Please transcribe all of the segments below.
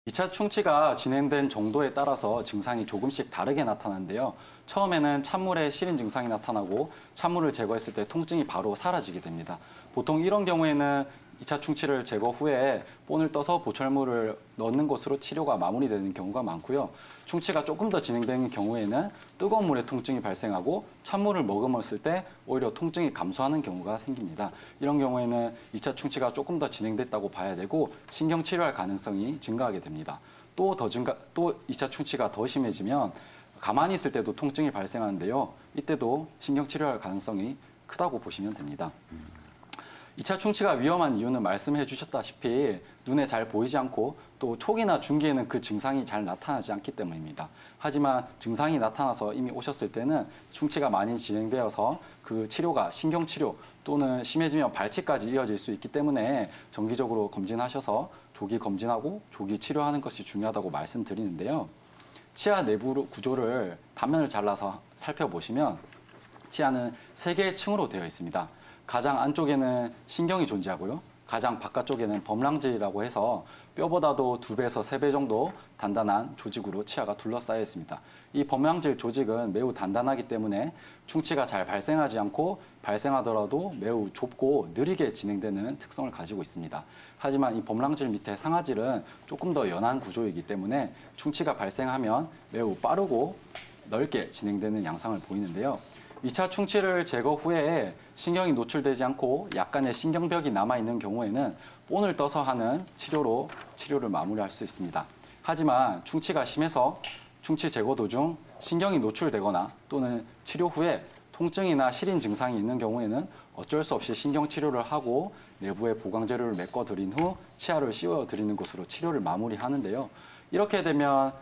2차 충치가 진행된 정도에 따라서 증상이 조금씩 다르게 나타나는데요. 처음에는 찬물에 시린 증상이 나타나고 찬물을 제거했을 때 통증이 바로 사라지게 됩니다. 보통 이런 경우에는 2차 충치를 제거 후에 본을 떠서 보철물을 넣는 것으로 치료가 마무리되는 경우가 많고요. 충치가 조금 더 진행되는 경우에는 뜨거운 물에 통증이 발생하고 찬물을 머금었을 때 오히려 통증이 감소하는 경우가 생깁니다. 이런 경우에는 2차 충치가 조금 더 진행됐다고 봐야 되고 신경치료할 가능성이 증가하게 됩니다. 또 2차 충치가 더 심해지면 가만히 있을 때도 통증이 발생하는데요. 이때도 신경치료할 가능성이 크다고 보시면 됩니다. 2차 충치가 위험한 이유는 말씀해 주셨다시피 눈에 잘 보이지 않고 또 초기나 중기에는 그 증상이 잘 나타나지 않기 때문입니다. 하지만 증상이 나타나서 이미 오셨을 때는 충치가 많이 진행되어서 그 치료가 신경치료 또는 심해지면 발치까지 이어질 수 있기 때문에 정기적으로 검진하셔서 조기 검진하고 조기 치료하는 것이 중요하다고 말씀드리는데요. 치아 내부 구조를 단면을 잘라서 살펴보시면 치아는 3개의 층으로 되어 있습니다. 가장 안쪽에는 신경이 존재하고요. 가장 바깥쪽에는 범랑질이라고 해서 뼈보다도 2배에서 3배 정도 단단한 조직으로 치아가 둘러싸여 있습니다. 이 범랑질 조직은 매우 단단하기 때문에 충치가 잘 발생하지 않고 발생하더라도 매우 좁고 느리게 진행되는 특성을 가지고 있습니다. 하지만 이 범랑질 밑에 상아질은 조금 더 연한 구조이기 때문에 충치가 발생하면 매우 빠르고 넓게 진행되는 양상을 보이는데요. 2차 충치를 제거 후에 신경이 노출되지 않고 약간의 신경벽이 남아있는 경우에는 본을 떠서 하는 치료로 치료를 마무리할 수 있습니다. 하지만 충치가 심해서 충치 제거 도중 신경이 노출되거나 또는 치료 후에 통증이나 시린 증상이 있는 경우에는 어쩔 수 없이 신경치료를 하고 내부에 보강재료를 메꿔드린 후 치아를 씌워드리는 것으로 치료를 마무리하는데요. 이렇게 되면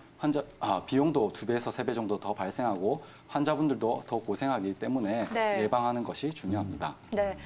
비용도 2배에서 3배 정도 더 발생하고 환자분들도 더 고생하기 때문에 예방하는 것이 중요합니다. 네.